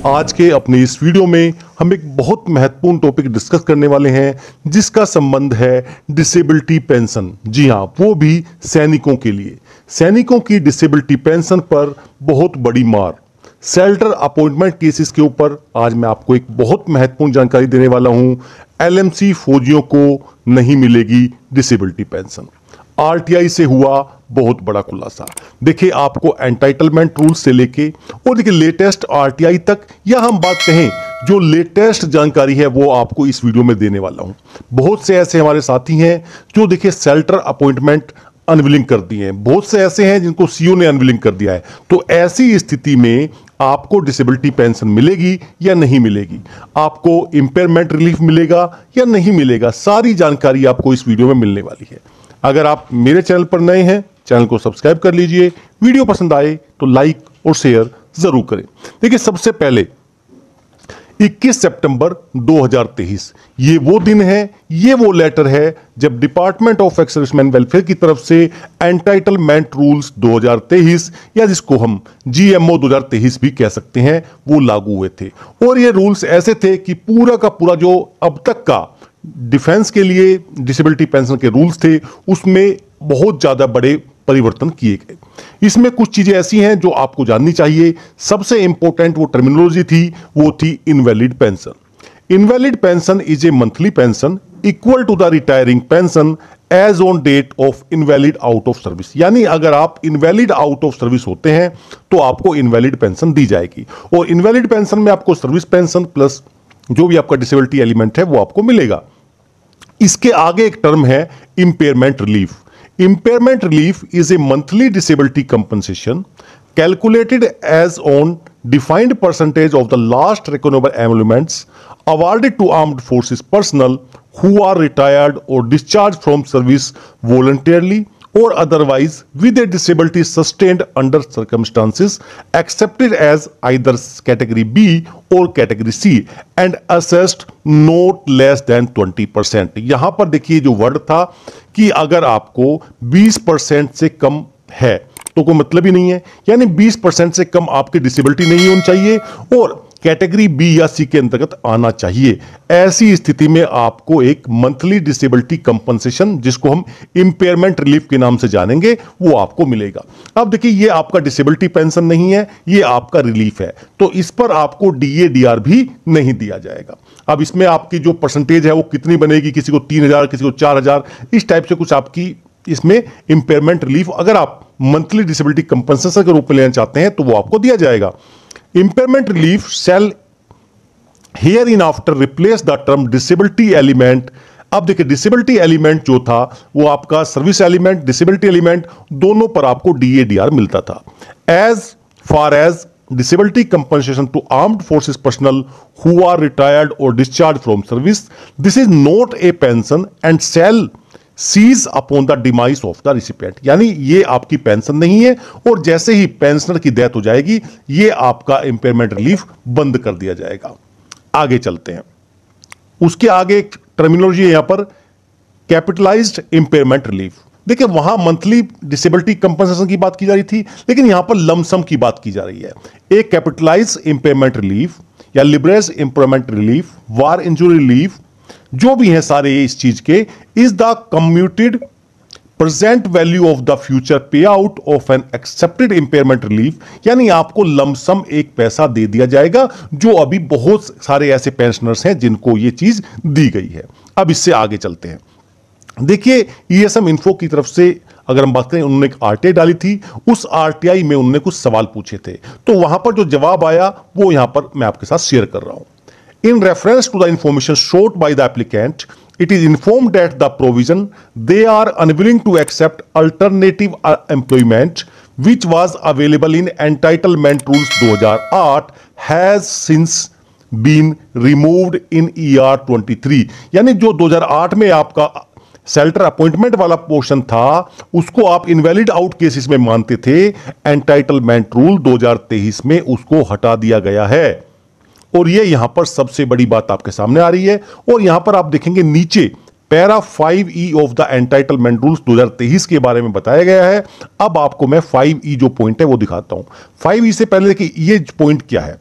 आज के अपने इस वीडियो में हम एक बहुत महत्वपूर्ण टॉपिक डिस्कस करने वाले हैं जिसका संबंध है डिसेबिलिटी पेंशन। जी हाँ, वो भी सैनिकों के लिए। सैनिकों की डिसेबिलिटी पेंशन पर बहुत बड़ी मार, शेल्टर अपॉइंटमेंट केसेस के ऊपर आज मैं आपको एक बहुत महत्वपूर्ण जानकारी देने वाला हूं। एलएमसी फौजियों को नहीं मिलेगी डिसेबिलिटी पेंशन। आरटीआई से हुआ बहुत बड़ा खुलासा। देखिए, आपको एंटाइटलमेंट रूल से लेके और देखिए लेटेस्ट आरटीआई तक, या हम बात कहें जो लेटेस्ट जानकारी है वो आपको इस वीडियो में देने वाला हूं। बहुत से ऐसे हमारे साथी हैं जो देखिए शेल्टर अपॉइंटमेंट अनविलिंग कर दिए हैं, बहुत से ऐसे हैं जिनको सीओ ने अनविलिंग कर दिया है। तो ऐसी स्थिति में आपको डिसेबिलिटी पेंशन मिलेगी या नहीं मिलेगी, आपको इंपेयरमेंट रिलीफ मिलेगा या नहीं मिलेगा, सारी जानकारी आपको इस वीडियो में मिलने वाली है। अगर आप मेरे चैनल पर नए हैं, चैनल को सब्सक्राइब कर लीजिए। वीडियो पसंद आए तो लाइक और शेयर जरूर करें। देखिए, सबसे पहले 21 सितंबर 2023 ये वो दिन है, ये वो लेटर है जब department of ex serviceman welfare की तरफ से एंटाइटलमेंट रूल्स 2023 या जिसको हम जीएमओ 2023 भी कह सकते हैं, वो लागू हुए थे। और ये रूल्स ऐसे थे कि पूरा का पूरा जो अब तक का डिफेंस के लिए डिसेबिलिटी पेंशन के रूल्स थे उसमें बहुत ज्यादा बड़े परिवर्तन किए गए। इसमें कुछ चीजें ऐसी हैं जो आपको जाननी चाहिए। सबसे इंपॉर्टेंट वो टर्मिनोलॉजी थी, वो थी invalid pension. Invalid pension is a monthly pension equal to the retiring pension as on date of invalid out of service. यानी अगर आप इनवैलिड आउट ऑफ सर्विस होते हैं तो आपको इनवैलिड पेंशन दी जाएगी, और इनवैलिड पेंशन में आपको सर्विस पेंशन प्लस जो भी आपका डिसेबिलिटी एलिमेंट है वो आपको मिलेगा। इसके आगे एक टर्म है impairment relief. Impairment relief is a monthly disability compensation calculated as on defined percentage of the last reckonable emoluments awarded to armed forces personnel who are retired or discharged from service voluntarily or otherwise with a disability sustained under circumstances accepted as either category B or category C and assessed not less than 20%। यहां पर देखिए जो word था कि अगर आपको 20% से कम है तो कोई मतलब ही नहीं है, यानी 20% से कम आपकी डिसेबिलिटी नहीं होनी चाहिए और कैटेगरी बी या सी के अंतर्गत आना चाहिए। ऐसी स्थिति में आपको एक मंथली डिसेबिलिटी कंपनसेशन, जिसको हम इंपेयरमेंट रिलीफ के नाम से जानेंगे, वो आपको मिलेगा। अब देखिए, ये आपका डिसेबिलिटी पेंशन नहीं है, ये आपका रिलीफ है, तो इस पर आपको डीए डीआर भी नहीं दिया जाएगा। अब इसमें आपकी जो परसेंटेज है वो कितनी बनेगी, किसी को 3000, किसी को 4000, इस टाइप से कुछ आपकी इसमें इंपेयरमेंट रिलीफ अगर आप मंथली डिसेबिलिटी कंपनसेशन के रूप में लेना चाहते हैं तो वो आपको दिया जाएगा। Impairment relief shall hereinafter replace the term disability element। अब देखिए, डिसेबिलिटी एलिमेंट जो था वो आपका सर्विस एलिमेंट, डिसेबिलिटी एलिमेंट दोनों पर आपको डीएडीआर मिलता था। As far as disability compensation to armed forces personnel who are retired or discharged from service, this is not a pension and shall cease upon the demise of the recipient. यानी ये आपकी pension नहीं है, और जैसे ही pensioner की death हो जाएगी ये आपका इंपेयरमेंट रिलीफ बंद कर दिया जाएगा। आगे चलते हैं, उसके आगे एक टर्मिनोलॉजी है यहां पर कैपिटलाइज्ड इंपेयरमेंट रिलीफ। देखिए, वहां मंथली डिसेबिलिटी कंपनसेशन की बात की जा रही थी, लेकिन यहां पर लमसम की बात की जा रही है। एक कैपिटलाइज्ड इंपेयरमेंट रिलीफ या liberalized impairment relief, war injury relief, जो भी है सारे इस चीज के, is the commuted present value of the future pay out of an accepted impairment relief. यानी आपको लमसम एक पैसा दे दिया जाएगा, जो अभी बहुत सारे ऐसे पेंशनर्स हैं जिनको ये चीज दी गई है। अब इससे आगे चलते हैं। देखिए, ईएसएम इन्फो की तरफ से अगर हम बात करें, उन्होंने एक आरटीआई डाली थी, उस आरटीआई में उन्होंने कुछ सवाल पूछे थे, तो वहां पर जो जवाब आया वो यहां पर मैं आपके साथ शेयर कर रहा हूं। In reference to the information sought by the applicant, it is informed that the provision they are unwilling to accept alternative employment which was available in entitlement rules 2008 has since been removed in ER 23। यानी जो 2008 में आपका shelter appointment वाला portion था उसको आप invalid out cases में मानते थे, एंटाइटलमेंट रूल 2023 में उसको हटा दिया गया है। और ये यहां पर सबसे बड़ी बात आपके सामने आ रही है, और यहां पर आप देखेंगे नीचे para 5E of the entitlement rules 2023 के बारे में बताया गया है। अब आपको मैं 5E जो पॉइंट है वो दिखाता हूं। 5E से पहले देखिए ये पॉइंट क्या है।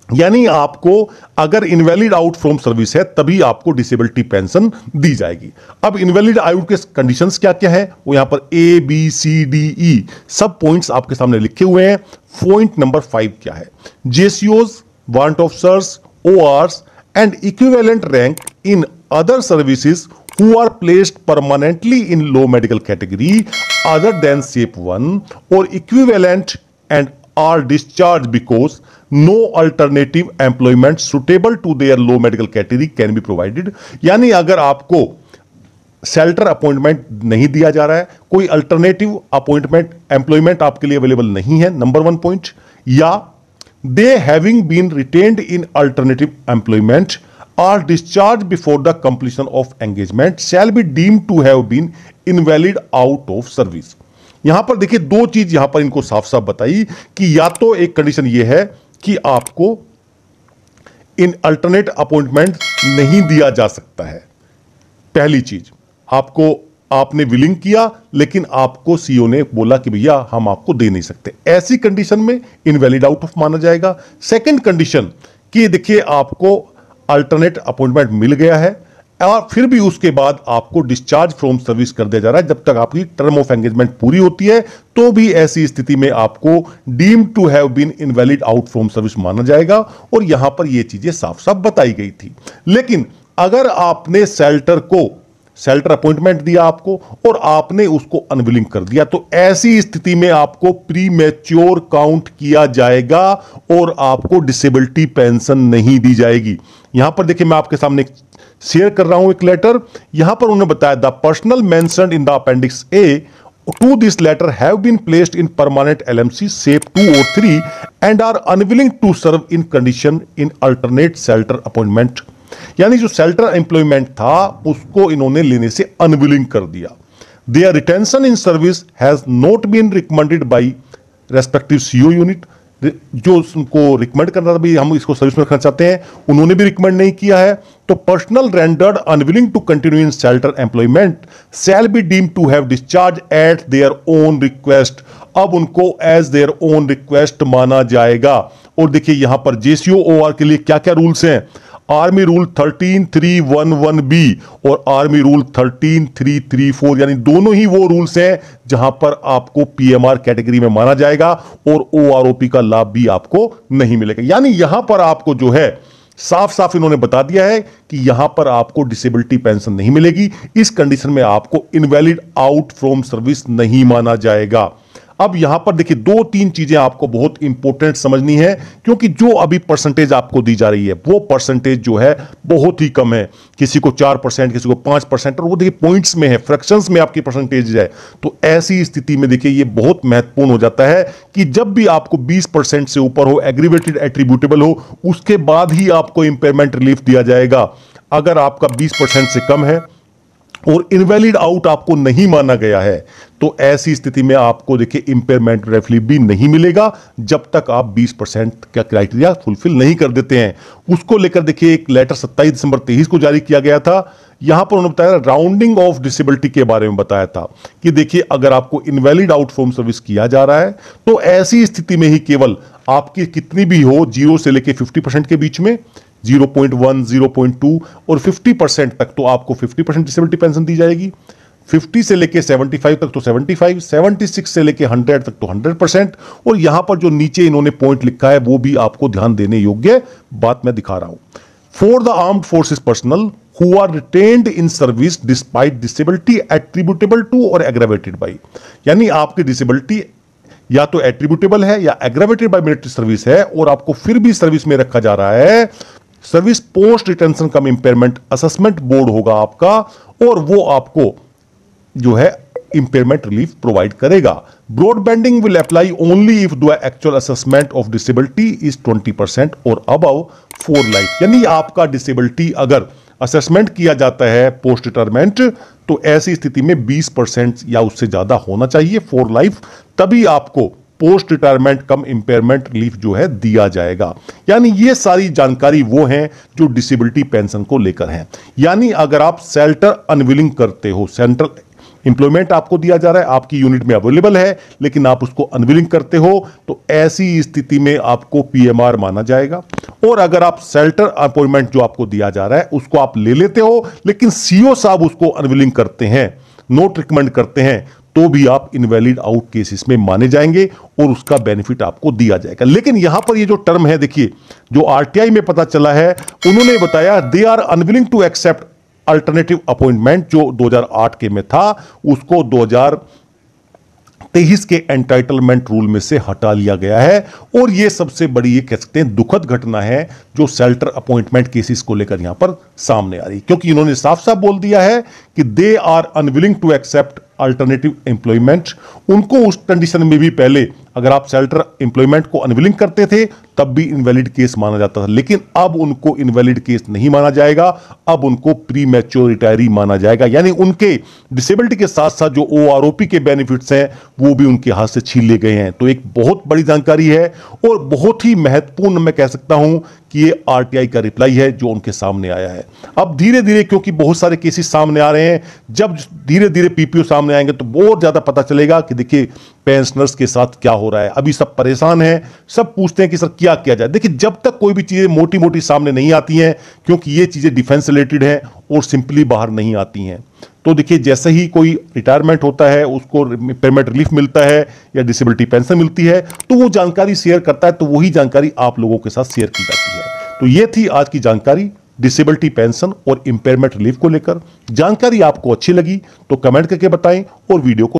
यानी आपको अगर इनवैलिड आउट फ्रॉम सर्विस है तभी आपको डिसेबिलिटी पेंशन दी जाएगी। अब इनवैलिड आउट के कंडीशंस क्या क्या है, वो यहां पर A B C D E सब पॉइंट्स आपके सामने लिखे हुए हैं। पॉइंट नंबर 5 क्या है, जेसीओज, warrant officers, ORs and equivalent rank in other services who are placed permanently in low medical category other than SAPE 1 or equivalent and are discharged because no alternative employment suitable to their low medical category can be provided। यानी अगर आपको shelter appointment नहीं दिया जा रहा है, कोई alternative appointment employment आपके लिए अवेलेबल नहीं है, नंबर 1 पॉइंट, या they having been retained in alternative employment are discharged before the completion of engagement shall be deemed to have been invalid out of service। यहां पर देखिए दो चीज यहां पर इनको साफ साफ बताई कि या तो एक कंडीशन यह है कि आपको इन अल्टरनेट अपॉइंटमेंट नहीं दिया जा सकता है, पहली चीज आपको आपने विलिंग किया लेकिन आपको सीईओ ने बोला कि भैया हम आपको दे नहीं सकते, ऐसी कंडीशन में इनवैलिड आउट ऑफ माना जाएगा। सेकंड कंडीशन कि देखिए आपको अल्टरनेट अपॉइंटमेंट मिल गया है और फिर भी उसके बाद आपको डिस्चार्ज फ्रॉम सर्विस कर दिया जा रहा है, जब तक आपकी टर्म ऑफ एंगेजमेंट पूरी होती है तो भी ऐसी स्थिति में आपको deemed to have been invalid out from service माना जाएगा। और यहां पर यह चीजें साफ साफ बताई गई थी। लेकिन अगर आपने शेल्टर अपॉइंटमेंट दिया आपको और आपने उसको अनविलिंग कर दिया तो ऐसी स्थिति में आपको प्री मैच्योर काउंट किया जाएगा और आपको डिसेबिलिटी पेंशन नहीं दी जाएगी। यहां पर देखिए मैं आपके सामने शेयर कर रहा हूं एक लेटर, यहां पर उन्होंने बताया the personnel mentioned in the appendix A to this letter have been placed in permanent LMC SAPE 2 or 3 and are unwilling to serve in condition in alternate shelter appointment. यानी जो शेल्टर एम्प्लॉयमेंट था उसको इन्होंने लेने से unwilling कर दिया। Their retention in service has not been recommended by respective CO unit, जो उनको रिकमेंड करना था भी हम इसको सर्विस में रखना चाहते हैं, उन्होंने भी रिकमेंड नहीं किया है। तो personnel rendered unwilling to continue in shelter employment shall be deemed to have discharge at their own request. अब उनको एज देयर ओन रिक्वेस्ट माना जाएगा। और देखिए यहां पर जेसीओ ओआर के लिए क्या क्या रूल्स हैं, आर्मी रूल 13311B और आर्मी रूल 13334, यानी दोनों ही वो रूल्स हैं जहां पर आपको पीएमआर कैटेगरी में माना जाएगा और ओआरओपी का लाभ भी आपको नहीं मिलेगा। यानी यहां पर आपको जो है साफ साफ इन्होंने बता दिया है कि यहां पर आपको डिसेबिलिटी पेंशन नहीं मिलेगी, इस कंडीशन में आपको इनवैलिड आउट फ्रॉम सर्विस नहीं माना जाएगा। अब यहां पर देखिए 2-3 चीजें आपको बहुत इंपॉर्टेंट समझनी है, क्योंकि जो अभी परसेंटेज आपको दी जा रही है वो परसेंटेज जो है बहुत ही कम है, किसी को 4%, किसी को 5%, और वो देखिए पॉइंट्स में है, फ्रैक्शंस में आपकी परसेंटेज है। तो ऐसी स्थिति में देखिए ये बहुत महत्वपूर्ण हो जाता है कि जब भी आपको 20% से ऊपर हो, एग्रीवेटेड एट्रीब्यूटेबल हो, उसके बाद ही आपको इंपेयरमेंट रिलीफ दिया जाएगा। अगर आपका 20% से कम है और इनवैलिड आउट आपको नहीं माना गया है तो ऐसी स्थिति में आपको देखिए इंपेयरमेंट रिलीफ भी नहीं मिलेगा जब तक आप 20% का क्राइटेरिया फुलफिल नहीं कर देते हैं। उसको लेकर देखिए एक लेटर 27 दिसंबर 23 को जारी किया गया था। यहां पर उन्होंने बताया राउंडिंग ऑफ डिसेबिलिटी के बारे में बताया था कि देखिए अगर आपको इनवैलिड आउट फ्रॉम सर्विस किया जा रहा है तो ऐसी स्थिति में ही केवल आपकी कितनी भी हो 0 से लेकर 50% के बीच में, 0.1, 0.2 और 50% तक तो आपको 50% डिसेबिलिटी पेंशन दी जाएगी, 50 से लेके 75 तक तो 75, 76 से लेके 100 तक तो 100%। और यहां पर जो नीचे इन्होंने पॉइंट लिखा है वो भी आपको ध्यान देने योग्य बात मैं दिखा रहा हूं। For the armed forces personnel who are retained in service despite disability attributable to or aggravated by, यानी आपकी डिसेबिलिटी या तो एट्रीब्यूटेबल है या एग्रावेटेड बाय मिलिट्री सर्विस है और आपको फिर भी सर्विस में रखा जा रहा है, सर्विस पोस्ट रिटेंशन कम इंपेयरमेंट असेसमेंट बोर्ड होगा आपका और वो आपको जो है इंपेयरमेंट रिलीफ प्रोवाइड करेगा। Broadbanding will apply only if the actual assessment of disability is 20% और अबव फॉर लाइफ, यानी आपका डिसेबिलिटी अगर असेसमेंट किया जाता है पोस्ट रिटायरमेंट तो ऐसी स्थिति में 20% या उससे ज्यादा होना चाहिए फॉर लाइफ, तभी आपको पोस्ट रिटायरमेंट कम इंपेयरमेंट रिलीफ जो है दिया जाएगा। यानी ये सारी जानकारी वो है जो डिसेबिलिटी पेंशन को लेकर है। यानी अगर आप शेल्टर अनविलिंग करते हो, सेंट्रल इंप्लॉयमेंट आपको दिया जा रहा है, आपकी यूनिट में अवेलेबल है लेकिन आप उसको अनविलिंग करते हो तो ऐसी स्थिति में आपको पीएमआर माना जाएगा और अगर आप शेल्टर अपॉइंटमेंट जो आपको दिया जा रहा है उसको आप ले लेते हो, लेकिन सीओ साहब उसको अनविलिंग करते हैं, नोट रिकमेंड करते हैं, तो भी आप इनवैलिड आउट केसेस में माने जाएंगे और उसका बेनिफिट आपको दिया जाएगा। लेकिन यहां पर ये जो टर्म है, देखिए जो आरटीआई में पता चला है, उन्होंने बताया they are unwilling to accept alternative appointment, जो 2008 के में था उसको 2023 के एंटाइटलमेंट रूल में से हटा लिया गया है। और यह सबसे बड़ी, ये कह सकते हैं, दुखद घटना है जो शेल्टर अपॉइंटमेंट केसेस को लेकर यहां पर सामने आ रही है, क्योंकि इन्होंने साफ साफ बोल दिया है कि they are unwilling to accept alternative employment. उनको उस कंडीशन में भी पहले अगर आप शेल्टर एम्प्लॉयमेंट को अनविलिंग करते थे तब भी इनवैलिड केस माना जाता था, लेकिन अब उनको इनवैलिड केस नहीं माना जाएगा, अब उनको प्री मैच्योर रिटायरी माना जाएगा। यानी उनके डिसेबिलिटी के साथ साथ जो ओआरओपी के बेनिफिट्स हैं वो भी उनके हाथ से छीन लिए गए हैं। तो एक बहुत बड़ी जानकारी है और बहुत ही महत्वपूर्ण, मैं कह सकता हूं कि ये आरटीआई का रिप्लाई है जो उनके सामने आया है। अब धीरे धीरे, क्योंकि बहुत सारे केसेस सामने आ रहे हैं, जब धीरे धीरे पीपीओ सामने आएंगे तो बहुत ज्यादा पता चलेगा कि देखिए पेंशनर्स के साथ क्या हो रहा है। अभी सब परेशान हैं, सब पूछते हैं कि सर क्या किया जाए। देखिए जब तक कोई भी चीजें मोटी मोटी सामने नहीं आती हैं, क्योंकि ये चीजें डिफेंस रिलेटेड हैं और सिंपली बाहर नहीं आती हैं, तो देखिए जैसे ही कोई रिटायरमेंट होता है, उसको पेमेंट रिलीफ मिलता है या डिसेबिलिटी पेंशन मिलती है, तो वो जानकारी शेयर करता है, तो वही जानकारी आप लोगों के साथ शेयर की जाती है। तो ये थी आज की जानकारी डिसेबिलिटी पेंशन और इंपेयरमेंट रिलीफ को लेकर। जानकारी आपको अच्छी लगी तो कमेंट करके बताएं और वीडियो को